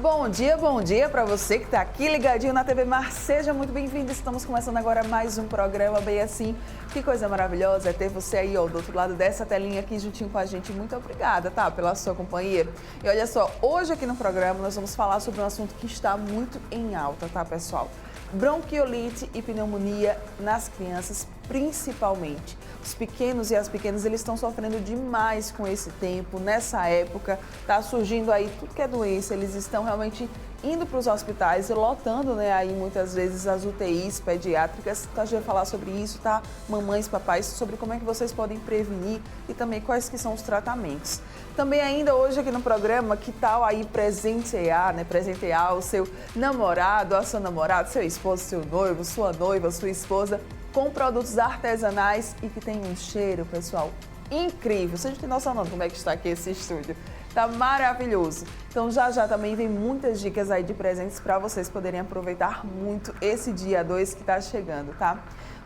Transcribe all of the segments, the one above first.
Bom dia para você que está aqui ligadinho na TV Mar. Seja muito bem-vindo. Estamos começando agora mais um programa bem assim. Que coisa maravilhosa é ter você aí, ó, do outro lado dessa telinha aqui juntinho com a gente. Muito obrigada, tá, pela sua companhia. E olha só, hoje aqui no programa nós vamos falar sobre um assunto que está muito em alta, tá, pessoal? Bronquiolite e pneumonia nas crianças, principalmente. Os pequenos e as pequenas, eles estão sofrendo demais com esse tempo, nessa época. Tá surgindo aí tudo que é doença, eles estão realmente indo para os hospitais e lotando, né, aí muitas vezes as UTIs pediátricas. Então a gente vai falar sobre isso, tá? Mamães, papais, sobre como é que vocês podem prevenir e também quais que são os tratamentos. Também ainda hoje aqui no programa, que tal aí presentear, né? Presentear o seu namorado, a sua namorada, seu esposo, seu noivo, sua noiva, sua esposa, com produtos artesanais e que tem um cheiro, pessoal, incrível. Vocês não têm noção não de como é que está aqui esse estúdio. Tá maravilhoso. Então já também vem muitas dicas aí de presentes para vocês poderem aproveitar muito esse dia 2 que está chegando, tá?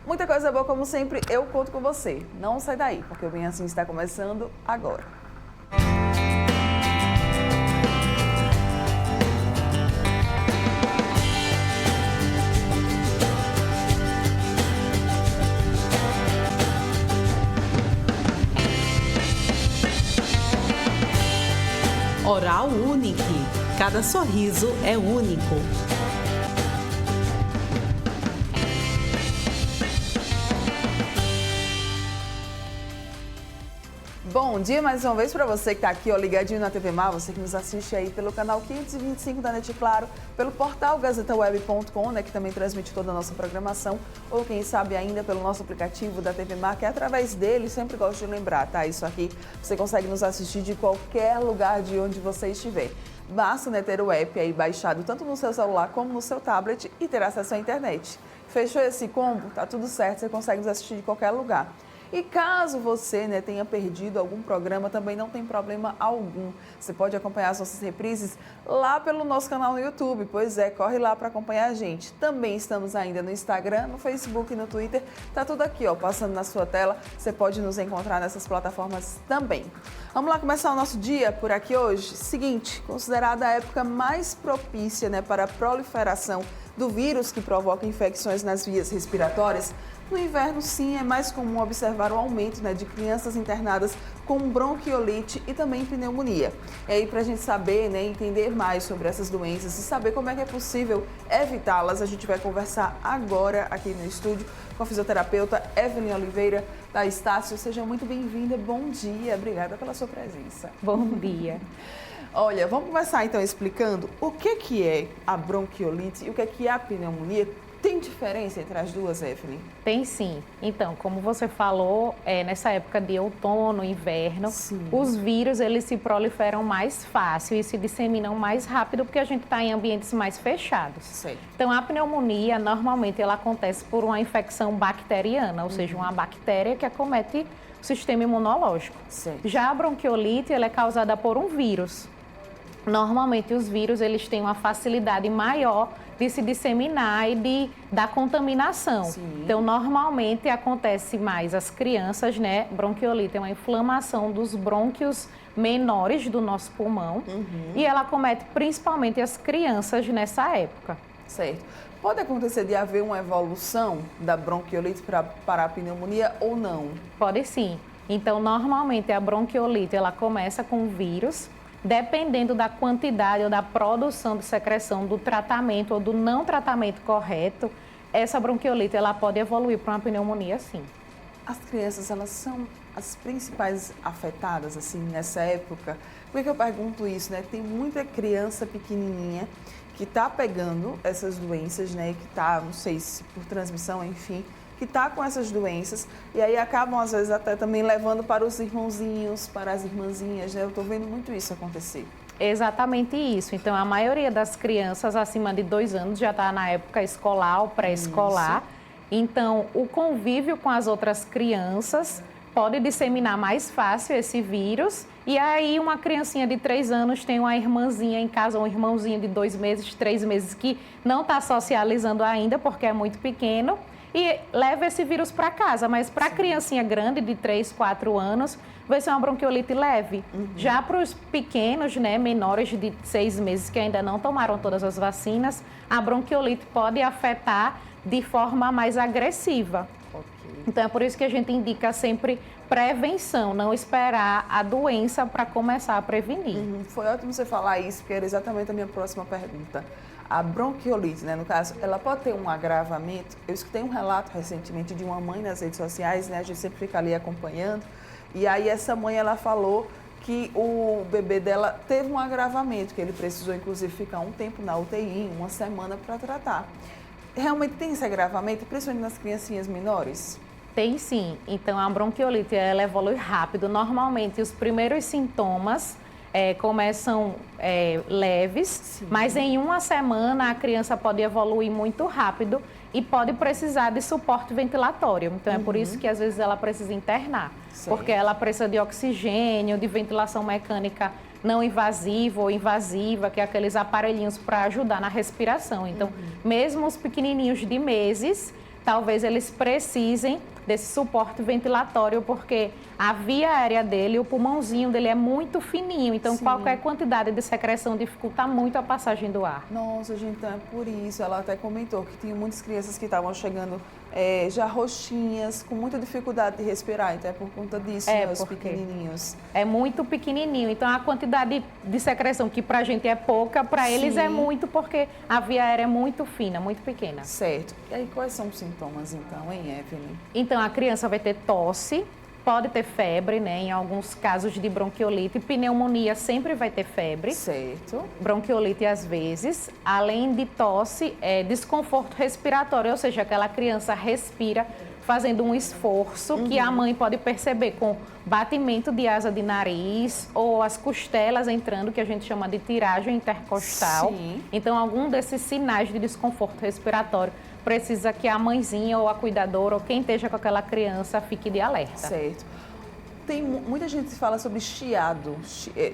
Muita coisa boa, como sempre, eu conto com você. Não sai daí, porque o Bem Assim está começando agora. Oral Unique. Cada sorriso é único. Bom dia mais uma vez para você que está aqui, ó, ligadinho na TV Mar, você que nos assiste aí pelo canal 525 da NET Claro, pelo portal gazetaweb.com, né, que também transmite toda a nossa programação, ou quem sabe ainda pelo nosso aplicativo da TV Mar, que é através dele, sempre gosto de lembrar, tá? Isso aqui, você consegue nos assistir de qualquer lugar de onde você estiver. Basta, né, ter o app aí baixado tanto no seu celular como no seu tablet e ter acesso à internet. Fechou esse combo? Tá tudo certo, você consegue nos assistir de qualquer lugar. E caso você, né, tenha perdido algum programa, também não tem problema algum. Você pode acompanhar as nossas reprises lá pelo nosso canal no YouTube. Pois é, corre lá para acompanhar a gente. Também estamos ainda no Instagram, no Facebook e no Twitter. Tá tudo aqui, ó, passando na sua tela. Você pode nos encontrar nessas plataformas também. Vamos lá começar o nosso dia por aqui hoje. Seguinte, considerada a época mais propícia, né, para a proliferação do vírus que provoca infecções nas vias respiratórias, no inverno, sim, é mais comum observar o aumento, né, de crianças internadas com bronquiolite e também pneumonia. E aí, para a gente saber, né, entender mais sobre essas doenças e saber como é que é possível evitá-las, a gente vai conversar agora aqui no estúdio com a fisioterapeuta Evelyn Oliveira da Estácio. Seja muito bem-vinda, bom dia, obrigada pela sua presença. Bom dia. Olha, vamos começar então explicando o que é a bronquiolite e o que é a pneumonia. Tem diferença entre as duas, Evelyn? Tem sim. Então, como você falou, nessa época de outono, inverno, sim, os vírus eles se proliferam mais fácil e se disseminam mais rápido porque a gente está em ambientes mais fechados. Certo. Então, a pneumonia, normalmente, ela acontece por uma infecção bacteriana, ou seja, uma bactéria que acomete o sistema imunológico. Certo. Já a bronquiolite, ela é causada por um vírus. Normalmente, os vírus eles têm uma facilidade maior de se disseminar e da contaminação. Sim. Então, normalmente, acontece mais as crianças, né? Bronquiolite é uma inflamação dos brônquios menores do nosso pulmão e ela acomete principalmente as crianças nessa época. Certo. Pode acontecer de haver uma evolução da bronquiolite para a pneumonia ou não? Pode sim. Então, normalmente, a bronquiolite ela começa com o vírus. Dependendo da quantidade ou da produção de secreção do tratamento ou do não tratamento correto, essa bronquiolite ela pode evoluir para uma pneumonia, sim. As crianças, elas são as principais afetadas, assim, nessa época? Por que eu pergunto isso, né? Tem muita criança pequenininha que está pegando essas doenças, né? Que está, não sei se por transmissão, enfim, que está com essas doenças e aí acabam, às vezes, até também levando para os irmãozinhos, para as irmãzinhas, né? Eu estou vendo muito isso acontecer. Exatamente isso. Então, a maioria das crianças acima de 2 anos já está na época escolar ou pré-escolar. Então, o convívio com as outras crianças pode disseminar mais fácil esse vírus. E aí, uma criancinha de 3 anos tem uma irmãzinha em casa, um irmãozinho de 2 meses, 3 meses, que não está socializando ainda porque é muito pequeno. E leva esse vírus para casa, mas para a criancinha grande de 3, 4 anos, vai ser uma bronquiolite leve. Já para os pequenos, né, menores de 6 meses que ainda não tomaram todas as vacinas, a bronquiolite pode afetar de forma mais agressiva. Então, é por isso que a gente indica sempre prevenção, não esperar a doença para começar a prevenir. Foi ótimo você falar isso, porque era exatamente a minha próxima pergunta. A bronquiolite, né, no caso, ela pode ter um agravamento. Eu escutei um relato recentemente de uma mãe nas redes sociais, né, a gente sempre fica ali acompanhando, e aí essa mãe, ela falou que o bebê dela teve um agravamento, que ele precisou, inclusive, ficar um tempo na UTI, uma semana para tratar. Realmente tem esse agravamento, principalmente nas criancinhas menores? Tem sim. Então, a bronquiolite, ela evolui rápido. Normalmente, os primeiros sintomas começam leves, mas em uma semana a criança pode evoluir muito rápido e pode precisar de suporte ventilatório. Então, é por isso que às vezes ela precisa internar, porque ela precisa de oxigênio, de ventilação mecânica não invasiva ou invasiva, que é aqueles aparelhinhos para ajudar na respiração. Então, mesmo os pequenininhos de meses, talvez eles precisem desse suporte ventilatório, porque a via aérea dele, o pulmãozinho dele é muito fininho, então qualquer quantidade de secreção dificulta muito a passagem do ar. Nossa, gente, então é por isso. Ela até comentou que tinha muitas crianças que estavam chegando já roxinhas, com muita dificuldade de respirar, então é por conta disso, né, os pequenininhos. É muito pequenininho, então a quantidade de secreção que pra gente é pouca, pra eles é muito, porque a via aérea é muito fina, muito pequena. Certo. E aí, quais são os sintomas, então, hein, Evelyn? Então, a criança vai ter tosse, pode ter febre, né? Em alguns casos de bronquiolite, pneumonia sempre vai ter febre. Certo. Bronquiolite às vezes, além de tosse, desconforto respiratório, ou seja, aquela criança respira fazendo um esforço que a mãe pode perceber com batimento de asa de nariz ou as costelas entrando, que a gente chama de tiragem intercostal. Então, algum desses sinais de desconforto respiratório precisa que a mãezinha ou a cuidadora ou quem esteja com aquela criança fique de alerta. Certo. Tem muita gente que fala sobre chiado,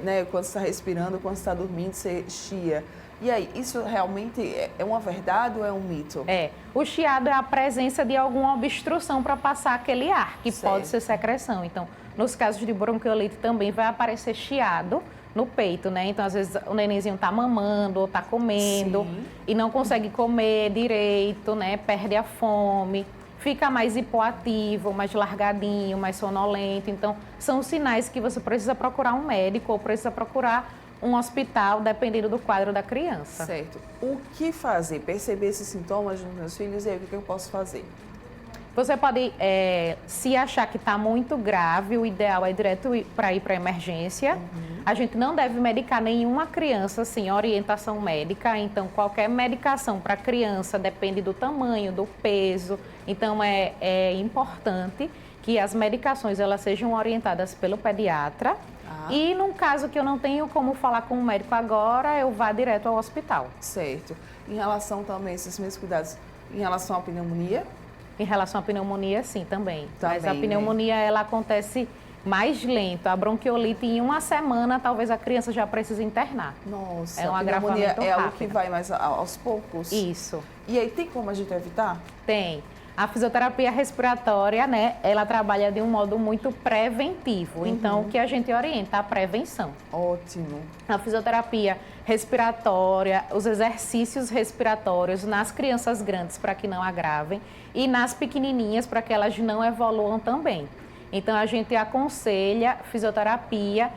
né? Quando você está respirando, quando você está dormindo, você chia. E aí, isso realmente é uma verdade ou é um mito? O chiado é a presença de alguma obstrução para passar aquele ar, que pode ser secreção. Então, nos casos de bronquiolite também vai aparecer chiado no peito, né? Então, às vezes, o nenenzinho tá mamando ou tá comendo e não consegue comer direito, né? Perde a fome, fica mais hipoativo, mais largadinho, mais sonolento. Então, são sinais que você precisa procurar um médico ou precisa procurar um hospital, dependendo do quadro da criança. Certo. O que fazer? Perceber esses sintomas nos meus filhos e aí o que eu posso fazer? Você pode, se achar que está muito grave, o ideal é direto para ir para a emergência. A gente não deve medicar nenhuma criança sem orientação médica. Então, qualquer medicação para criança depende do tamanho, do peso. Então, é importante que as medicações elas sejam orientadas pelo pediatra. E, num caso que eu não tenho como falar com o médico agora, eu vá direto ao hospital. Certo. Em relação também a esses mesmos cuidados, em relação à pneumonia? Em relação à pneumonia, sim, também. Mas a pneumonia, ela acontece mais lento. A bronquiolite, em uma semana, talvez a criança já precise internar. Nossa, é um a pneumonia agravamento é algo rápido. que vai mais aos poucos? Isso. E aí, tem como a gente evitar? Tem. A fisioterapia respiratória, né, ela trabalha de um modo muito preventivo. Então, o que a gente orienta? A prevenção. Ótimo. A fisioterapia respiratória, os exercícios respiratórios nas crianças grandes para que não agravem e nas pequenininhas para que elas não evoluam também. Então, a gente aconselha fisioterapia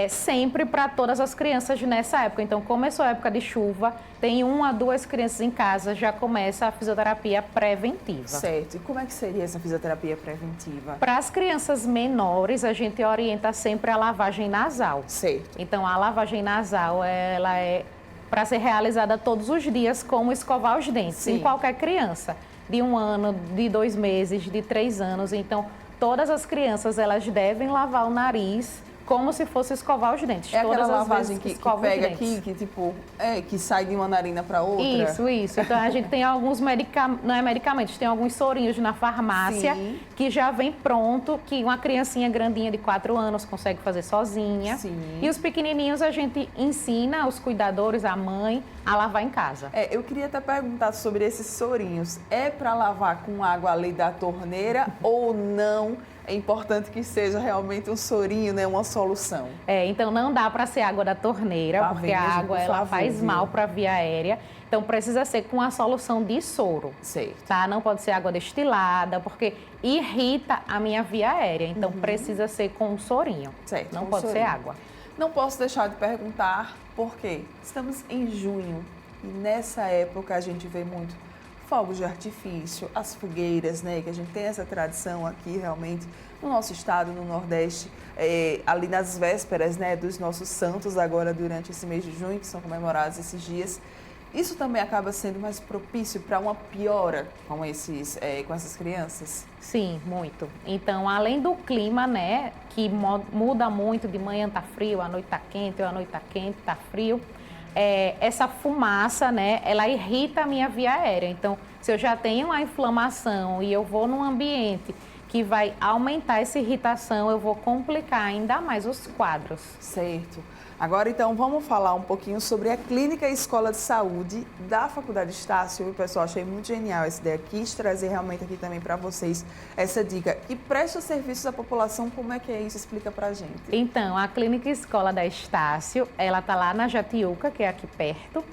sempre para todas as crianças nessa época. Então, começou a época de chuva, tem 1 a 2 crianças em casa, já começa a fisioterapia preventiva. Certo. E como é que seria essa fisioterapia preventiva? Para as crianças menores, a gente orienta sempre a lavagem nasal. Certo. Então, a lavagem nasal, ela é para ser realizada todos os dias, como escovar os dentes, em qualquer criança, de 1 ano, de 2 meses, de 3 anos. Então, todas as crianças, elas devem lavar o nariz como se fosse escovar os dentes. É todas aquela as lavagem vezes que pega aqui, que tipo, que sai de uma narina para outra? Isso. Então, a gente tem alguns medicamentos, tem alguns sorinhos na farmácia que já vem pronto, que uma criancinha grandinha de 4 anos consegue fazer sozinha. E os pequenininhos a gente ensina os cuidadores, a mãe, a lavar em casa. Eu queria até perguntar sobre esses sorinhos. É para lavar com água ali da torneira ou não? é importante que seja realmente um sorinho, né, uma solução. Então não dá para ser água da torneira, Tá porque vendo, a gente? água Por ela favor, faz viu? mal para a via aérea. Então precisa ser com a solução de soro. Certo. Tá? Não pode ser água destilada, porque irrita a minha via aérea. Então precisa ser com um sorinho. Certo, Não com pode ser sorinho. água. Não posso deixar de perguntar por quê. Estamos em junho e nessa época a gente vê muito fogos de artifício, as fogueiras, né? Que a gente tem essa tradição aqui realmente no nosso estado, no Nordeste, ali nas vésperas, né, dos nossos santos agora durante esse mês de junho, que são comemorados esses dias. Isso também acaba sendo mais propício para uma piora com essas crianças? Sim, muito. Então, além do clima, né, que muda muito, de manhã tá frio, à noite tá quente, ou à noite tá quente, tá frio, essa fumaça, né, ela irrita a minha via aérea. Então, se eu já tenho uma inflamação e eu vou num ambiente que vai aumentar essa irritação, eu vou complicar ainda mais os quadros. Certo. Agora, então, vamos falar um pouquinho sobre a Clínica Escola de Saúde da Faculdade Estácio. Eu, pessoal, achei muito genial essa ideia. Quis trazer realmente aqui também para vocês essa dica. E presta serviços à população, como é que é isso? Explica pra gente. Então, a Clínica Escola da Estácio, ela está lá na Jatiuca, que é aqui perto.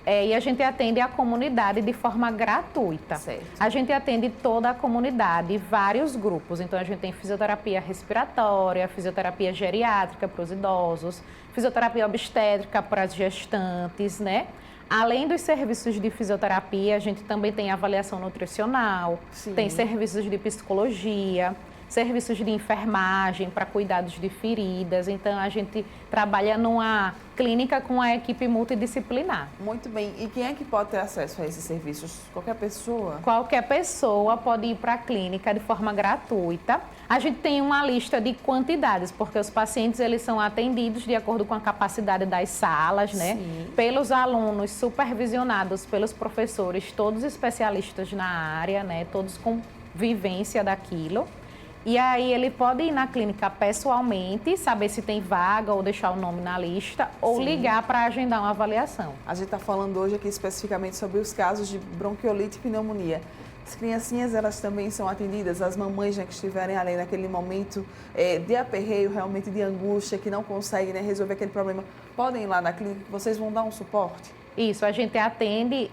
E a gente atende a comunidade de forma gratuita. Certo. A gente atende toda a comunidade, vários grupos. Então, a gente tem fisioterapia respiratória, fisioterapia geriátrica para os idosos, fisioterapia obstétrica para as gestantes, né? Além dos serviços de fisioterapia, a gente também tem avaliação nutricional, Sim. tem serviços de psicologia, serviços de enfermagem para cuidados de feridas. Então, a gente trabalha numa clínica com a equipe multidisciplinar. Muito bem. E quem é que pode ter acesso a esses serviços? Qualquer pessoa? Qualquer pessoa pode ir para a clínica de forma gratuita. A gente tem uma lista de quantidades, porque os pacientes eles são atendidos de acordo com a capacidade das salas, né? Sim. Pelos alunos, supervisionados pelos professores, todos especialistas na área, né? Todos com vivência daquilo. E aí ele pode ir na clínica pessoalmente, saber se tem vaga ou deixar o nome na lista, ou Sim. ligar para agendar uma avaliação. A gente está falando hoje aqui especificamente sobre os casos de bronquiolite e pneumonia. As criancinhas, elas também são atendidas, as mamães, né, que estiverem ali naquele momento de aperreio, realmente de angústia, que não conseguem, né, resolver aquele problema, podem ir lá na clínica que vocês vão dar um suporte? Isso, a gente atende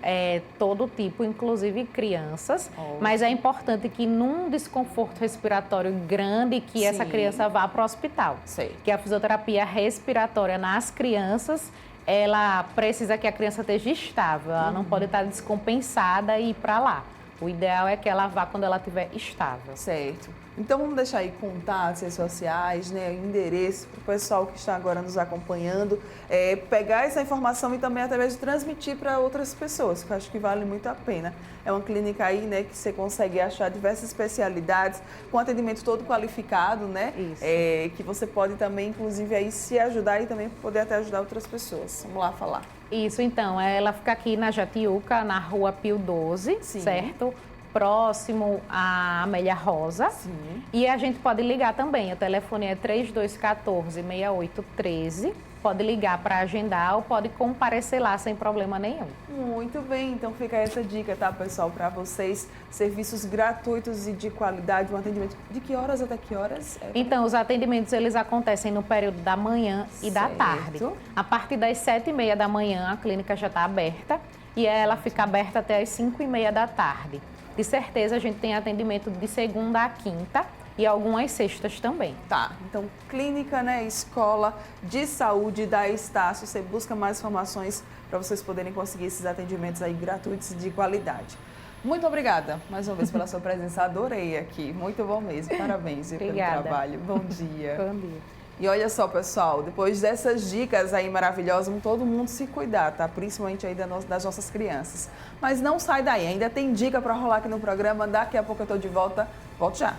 todo tipo, inclusive crianças, Ótimo. mas é importante que num desconforto respiratório grande, que essa Sim. criança vá para o hospital. Sei. Que a fisioterapia respiratória nas crianças, ela precisa que a criança esteja estável, ela não pode estar descompensada e ir para lá. O ideal é que ela vá quando ela estiver estável. Certo. Então vamos deixar aí contatos, redes sociais, né, endereço para o pessoal que está agora nos acompanhando, pegar essa informação e também através de transmitir para outras pessoas, que eu acho que vale muito a pena. É uma clínica aí, né, que você consegue achar diversas especialidades, com atendimento todo qualificado, né? Isso. Que você pode também, inclusive, aí se ajudar e também poder até ajudar outras pessoas. Vamos lá falar. Isso, então, ela fica aqui na Jatiuca, na Rua Pio 12, Sim. certo? Próximo à Amélia Rosa. Sim. E a gente pode ligar também, o telefone é 3214-6813. Pode ligar para agendar ou pode comparecer lá sem problema nenhum. Muito bem, então fica essa dica, tá, pessoal, para vocês. Serviços gratuitos e de qualidade, um atendimento de que horas até que horas? Então, os atendimentos eles acontecem no período da manhã e da Certo. tarde. A partir das 7h30 da manhã, a clínica já está aberta e ela fica aberta até as 5h30 da tarde. De certeza, a gente tem atendimento de segunda a quinta e algumas sextas também. Tá, então clínica, né, escola de saúde da Estácio, você busca mais informações para vocês poderem conseguir esses atendimentos aí gratuitos e de qualidade. Muito obrigada mais uma vez pela sua presença, adorei aqui, muito bom mesmo, parabéns pelo Obrigada. trabalho, bom dia. Bom dia. E olha só, pessoal, depois dessas dicas aí maravilhosas, vamos todo mundo se cuidar, tá? Principalmente aí das nossas crianças. Mas não sai daí, ainda tem dica para rolar aqui no programa, daqui a pouco eu tô de volta, volto já.